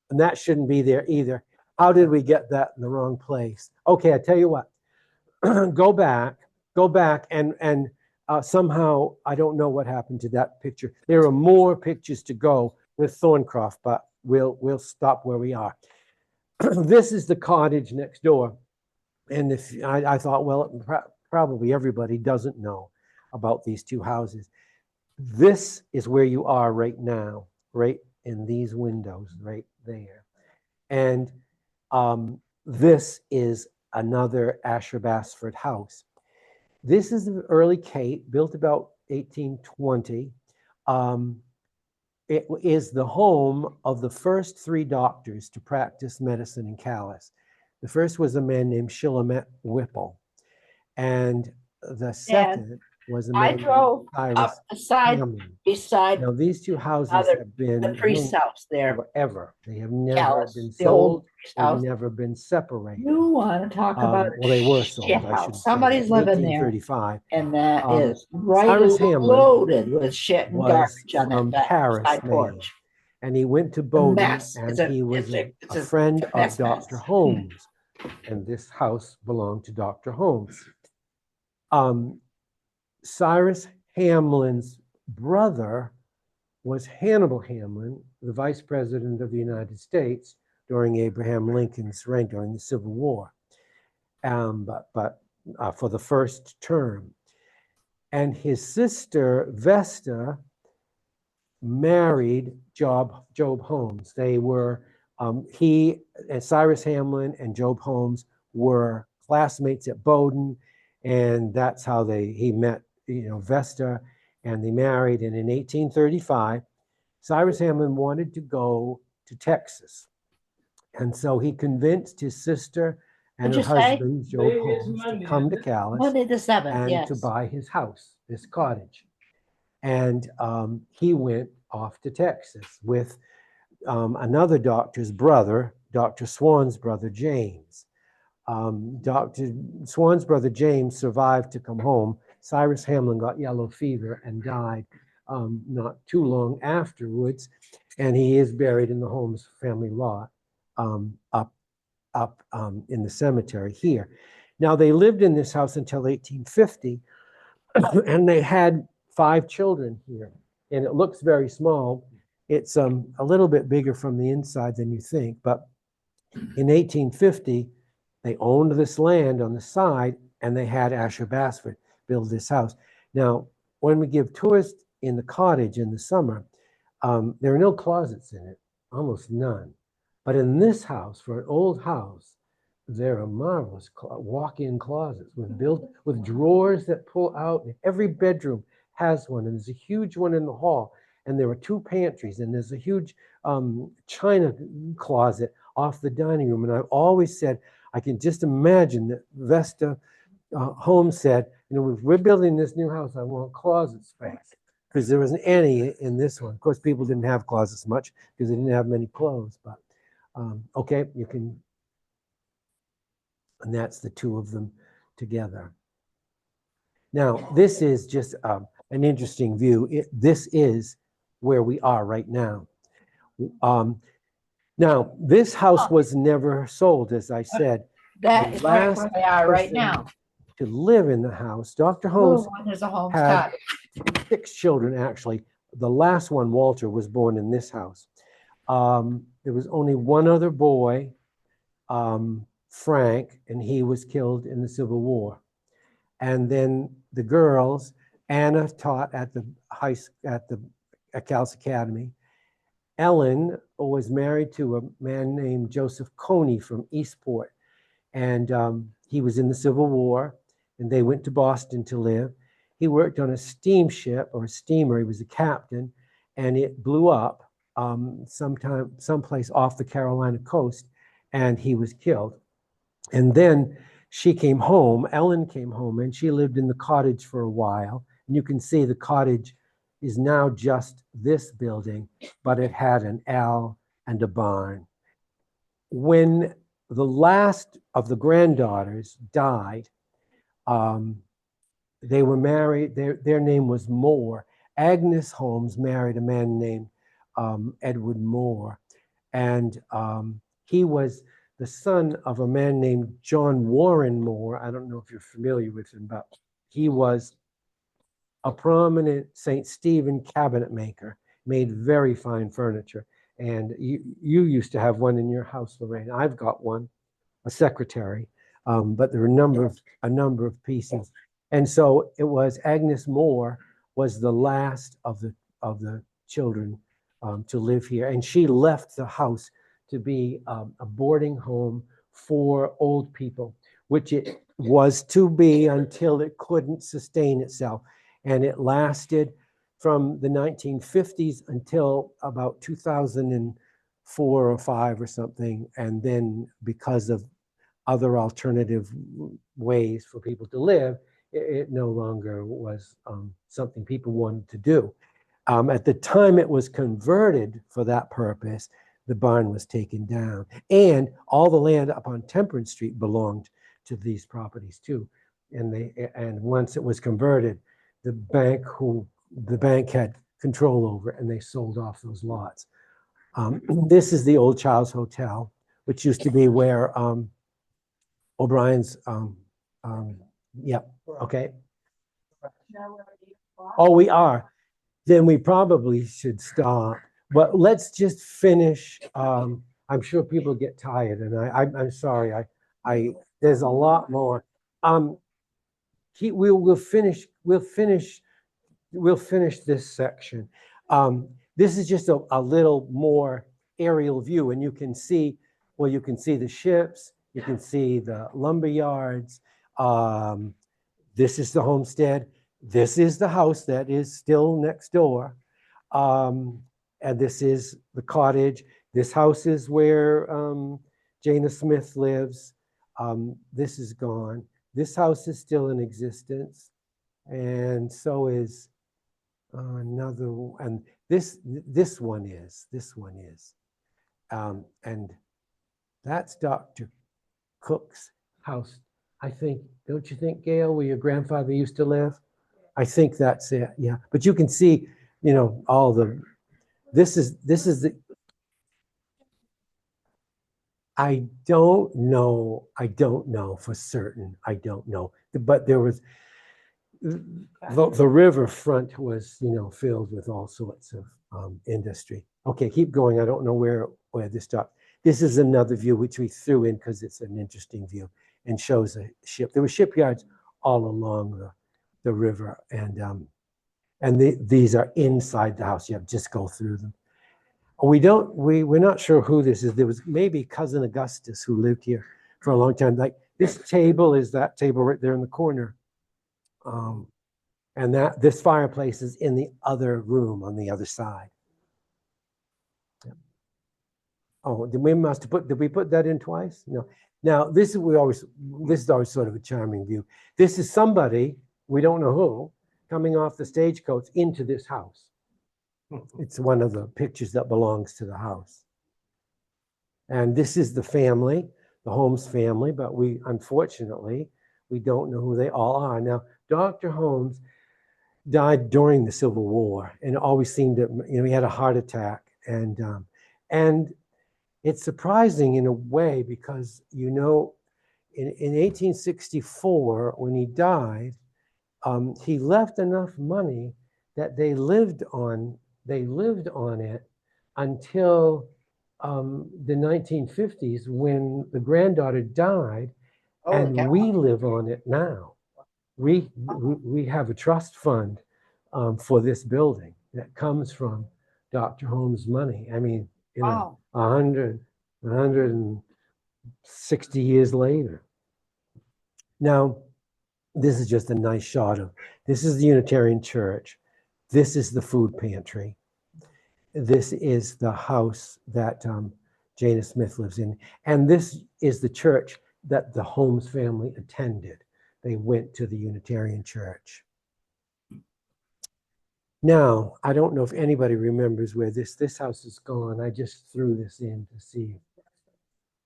A: And that shouldn't be there either. How did we get that in the wrong place? Okay, I tell you what, go back, and somehow, I don't know what happened to that picture. There are more pictures to go with Thorncroft, but we'll stop where we are. This is the cottage next door. And if I thought, well, probably everybody doesn't know about these two houses. This is where you are right now, right in these windows, right there. And this is another Asher Basford house. This is the early Cape, built about 1820. It is the home of the first 3 doctors to practice medicine in Calais. The first was a man named Shillamet Whipple. And the second was a man named Cyrus Hamlin.
C: Beside
A: Now, these two houses have been
C: the priest's house there.
A: Forever. They have never
C: Calais,
A: been
C: the old
A: sold.
C: priest's
A: They've
C: house.
A: never been separated.
C: You want to talk about
A: Well, they were sold,
C: shit
A: I should
C: house.
A: say.
C: Somebody's
A: in
C: living there,
A: 1835.
C: and that is
A: Cyrus Hamlin
C: loaded with shit and
A: was
C: garbage on
A: from
C: that
A: Paris,
C: side
A: Maine.
C: porch.
A: And he went to Bowdoin,
C: mess.
A: and
C: It's
A: he was a
C: a
A: friend of
C: mess.
A: Dr. Holmes. And this house belonged to Dr. Holmes. Cyrus Hamlin's brother was Hannibal Hamlin, the Vice President of the United States during Abraham Lincoln's reign during the Civil War, but for the first term. And his sister Vesta married Job Holmes. They were, he and Cyrus Hamlin and Job Holmes were classmates at Bowdoin, and that's how he met, Vesta, and they married. And in 1835, Cyrus Hamlin wanted to go to Texas. And so he convinced his sister and her husband, Job Holmes, to come to Calais
C: Monday the 7th,
A: and
C: yes.
A: to buy his house, this cottage. And he went off to Texas with another doctor's brother, Dr. Swan's brother, James. Dr. Swan's brother, James, survived to come home. Cyrus Hamlin got yellow fever and died not too long afterwards. And he is buried in the Holmes family lot up in the cemetery here. Now, they lived in this house until 1850, and they had 5 children here. And it looks very small. It's a little bit bigger from the inside than you think. But in 1850, they owned this land on the side, and they had Asher Basford build this house. Now, when we give tours in the cottage in the summer, there are no closets in it, almost none. But in this house, for an old house, there are marvelous walk-in closets with drawers that pull out. Every bedroom has one, and there's a huge one in the hall. And there are 2 pantries, and there's a huge china closet off the dining room. And I've always said, I can just imagine that Vesta Holmes said, if we're building this new house, I want closet space. because there wasn't any in this one. Of course, people didn't have closets much because they didn't have many clothes, but okay, you can, and that's the two of them together. Now, this is just an interesting view. This is where we are right now. Now, this house was never sold, as I said.
C: That
A: The
C: is right
A: last
C: where they are right
A: person
C: now.
A: to live in the house, Dr.
C: Blue
A: Holmes
C: one is a Holmes
A: had
C: cottage.
A: 6 children, actually. The last one, Walter, was born in this house. There was only one other boy, Frank, and he was killed in the Civil War. And then the girls, Anna taught at the at Calais Academy. Ellen was married to a man named Joseph Coney from Eastport. And he was in the Civil War, and they went to Boston to live. He worked on a steamship or a steamer. He was a captain, and it blew up someplace off the Carolina coast, and he was killed. And then she came home, Ellen came home, and she lived in the cottage for a while. And you can see the cottage is now just this building, but it had an L and a barn. When the last of the granddaughters died, they were married, their name was Moore. Agnes Holmes married a man named Edward Moore. And he was the son of a man named John Warren Moore. I don't know if you're familiar with him, but he was a prominent St. Stephen cabinet maker, made very fine furniture. And you used to have one in your house, Lorraine. I've got one, a secretary, but there are a number of pieces. And so it was Agnes Moore was the last of the children to live here. And she left the house to be a boarding home for old people, which it was to be until it couldn't sustain itself. And it lasted from the 1950s until about 2004 or 5 or something. And then because of other alternative ways for people to live, it no longer was something people wanted to do. At the time it was converted for that purpose, the barn was taken down. And all the land up on Temperance Street belonged to these properties too. And once it was converted, the bank had control over it, and they sold off those lots. This is the old Child's Hotel, which used to be where O'Brien's, yep, okay. Oh, we are. Then we probably should stop. But let's just finish. I'm sure people get tired, and I'm sorry. There's a lot more. We'll finish this section. This is just a little more aerial view, and you can see, well, you can see the ships, you can see the lumber yards. This is the homestead. This is the house that is still next door. And this is the cottage. This house is where Jana Smith lives. This is gone. This house is still in existence. And so is another, and this one is. And that's Dr. Cook's house. I think, don't you think, Gail, where your grandfather used to live? I think that's it, yeah. But you can see, you know, all the, this is the, I don't know for certain, I don't know. But there was, the riverfront was, you know, filled with all sorts of industry. Okay, keep going. I don't know where this stopped. This is another view which we threw in because it's an interesting view and shows a ship. There were shipyards all along the river, and these are inside the house. You have to just go through them. We're not sure who this is. There was maybe Cousin Augustus who lived here for a long time. Like this table is that table right there in the corner. And this fireplace is in the other room on the other side. Yeah. Oh, did we put that in twice? No. Now this is always sort of a charming view. This is somebody, we don't know who, coming off the stagecoach into this house. It's one of the pictures that belongs to the house. And this is the family, the Holmes family, but unfortunately, we don't know who they all are. Now, Dr. Holmes died during the Civil War, and it always seemed that, he had a heart attack. And it's surprising in a way because, in 1864, when he died, he left enough money that they lived on it until the 1950s, when the granddaughter died, and we live on it now. We have a trust fund for this building that comes from Dr. Holmes' money. I mean,
B: Wow.
A: 160 years later. Now, this is just a nice shot of, this is the Unitarian Church. This is the food pantry. This is the house that Jana Smith lives in. And this is the church that the Holmes family attended. They went to the Unitarian Church. Now, I don't know if anybody remembers where this house is gone. I just threw this in to see.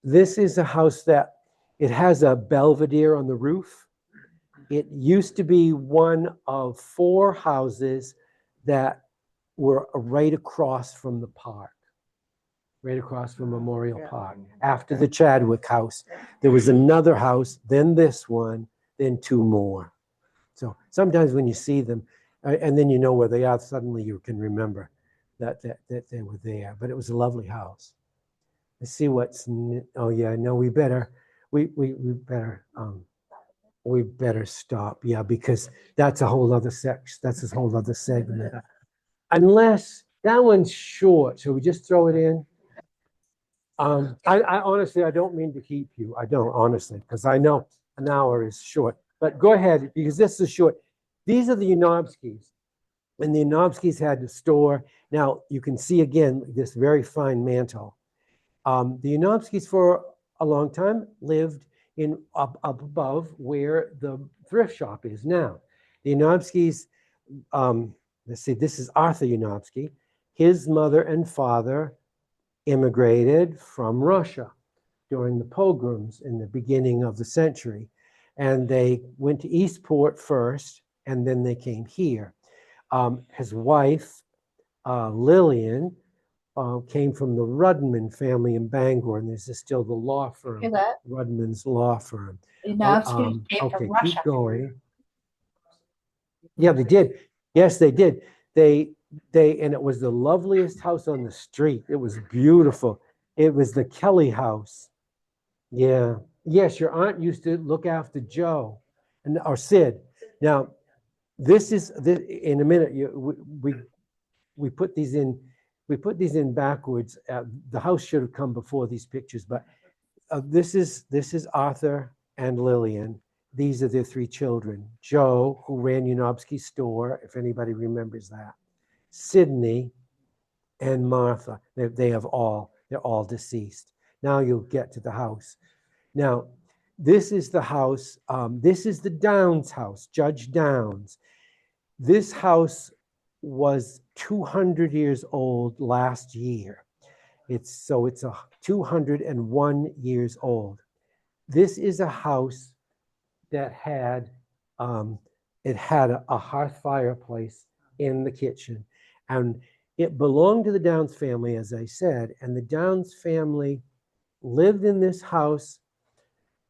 A: This is a house that, it has a belvedere on the roof. It used to be one of 4 houses that were right across from the park, right across from Memorial Park. After the Chadwick house, there was another house, then this one, then 2 more. So sometimes when you see them, and then you know where they are, suddenly you can remember that they were there. But it was a lovely house. Let's see what's, oh yeah, no, we better stop. Yeah, because that's a whole other section. That's a whole other segment. Unless that one's short, so we just throw it in. I honestly, I don't mean to keep you. I don't, honestly, because I know an hour is short. But go ahead, because this is short. These are the Yanofskys. And the Yanofskys had the store. Now, you can see again this very fine mantle. The Yanofskys for a long time lived up above where the thrift shop is now. The Yanofskys, let's see, this is Arthur Yanofsky. His mother and father immigrated from Russia during the pogroms in the beginning of the century. And they went to Eastport first, and then they came here. His wife, Lillian, came from the Rudman family in Bangor, and this is still the law firm, Rudman's law firm. Okay, keep going. Yeah, they did. Yes, they did. And it was the loveliest house on the street. It was beautiful. It was the Kelly house. Yeah. Yes, your aunt used to look after Joe or Sid. Now, this is in a minute. We put these in. We put these in backwards. The house should have come before these pictures, but this is Arthur and Lillian. These are their 3 children. Joe, who ran Yanofsky's store, if anybody remembers that. Sydney and Martha. They're all deceased. Now you'll get to the house. Now, this is the house. This is the Downs house, Judge Downs. This house was 200 years old last year. It's 201 years old. This is a house that had a hearth fireplace in the kitchen, and it belonged to the Downs family, as I said, and the Downs family lived in this house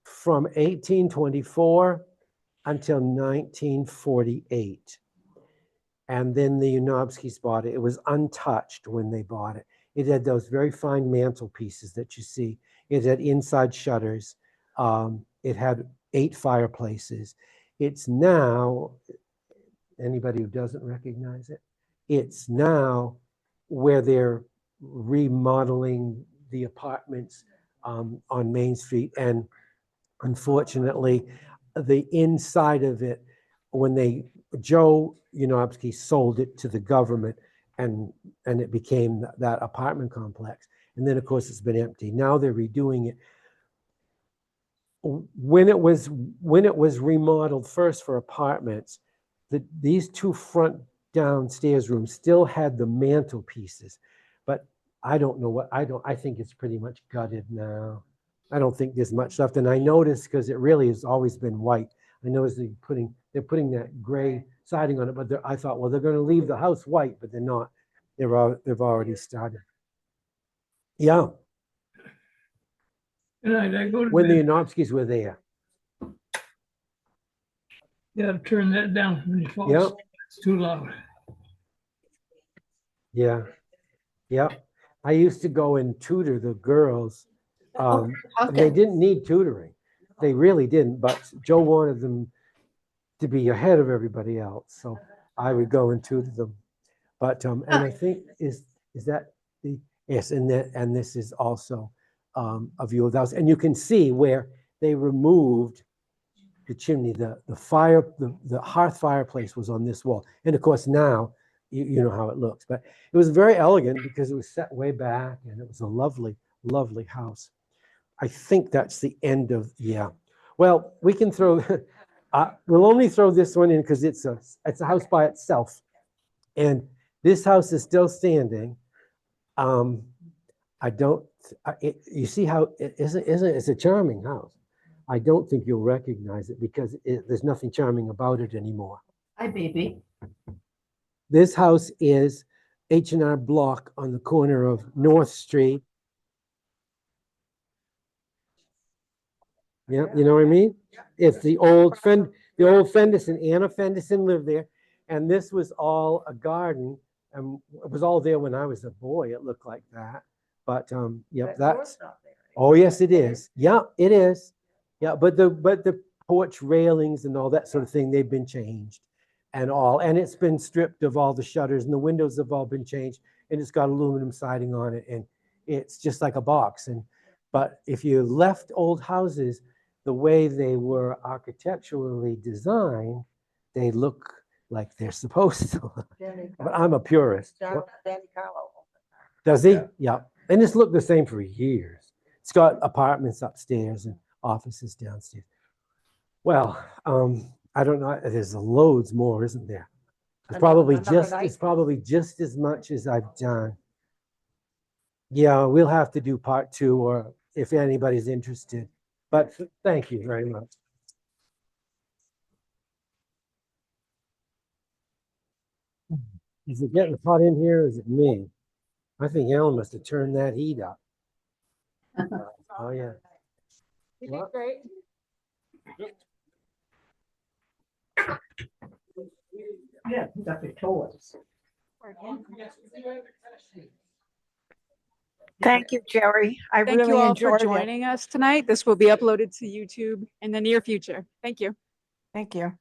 A: from 1824 until 1948. And then the Yanofskys bought it. It was untouched when they bought it. It had those very fine mantelpieces that you see. It had inside shutters. It had 8 fireplaces. It's now, anybody who doesn't recognize it, it's now where they're remodeling the apartments on Main Street. And unfortunately, the inside of it, when Joe Yanofsky sold it to the government, and it became that apartment complex. And then, of course, it's been empty. Now they're redoing it. When it was remodeled first for apartments, these two front downstairs rooms still had the mantelpieces, but I don't know what, I think it's pretty much gutted now. I don't think there's much left. And I noticed, because it really has always been white, I noticed they're putting that gray siding on it, but I thought, well, they're going to leave the house white, but they're not. They've already started. Yeah,
D: And I go to
A: when the
D: bed.
A: Yanofskis were there.
D: You gotta turn that down when you fall
A: Yep.
D: asleep. It's too loud.
A: Yeah, yeah. I used to go and tutor the girls. They
C: Okay.
A: didn't need tutoring. They really didn't, but Joe wanted them to be ahead of everybody else. So I would go and tutor them. But, and I think, is that the, yes, and this is also a view of the house. And you can see where they removed the chimney, the hearth fireplace was on this wall. And of course now, you know how it looks, but it was very elegant because it was set way back and it was a lovely, lovely house. I think that's the end of, yeah. Well, we can throw, we'll only throw this one in because it's a house by itself. And this house is still standing. You see how it's a charming house. I don't think you'll recognize it because there's nothing charming about it anymore.
C: Hi, baby.
A: This house is H&R Block on the corner of North Street. Yeah, you know what I mean? It's the old Fenderson, Anna Fenderson lived there. And this was all a garden. And it was all there when I was a boy. It looked like that. But yep,
B: That
A: that's,
B: door's not there
A: oh yes, it is. Yeah, it is. Yeah, but the porch railings and all that sort of thing, they've been changed and all. And it's been stripped of all the shutters and the windows have all been changed. And it's got aluminum siding on it. And it's just like a box. But if you left old houses the way they were architecturally designed, they look like they're supposed to look.
B: Danny
A: But I'm a purist.
B: Danny Carlo.
A: Does he? Yeah. And it's looked the same for years. It's got apartments upstairs and offices downstairs. Well, I don't know. There's loads more, isn't there? It's probably just as much as I've done. Yeah, we'll have to do part 2, or if anybody's interested. But thank you very much. Is it getting hot in here or is it me? I think Ellen must have turned that heat up. Oh, yeah.
B: You did great.
C: Yeah, you got your toys.
B: Thank you, Jerry. I
E: Thank you
B: really
E: all for
B: enjoyed it.
E: joining us tonight. This will be uploaded to YouTube in the near future. Thank you.
B: Thank you.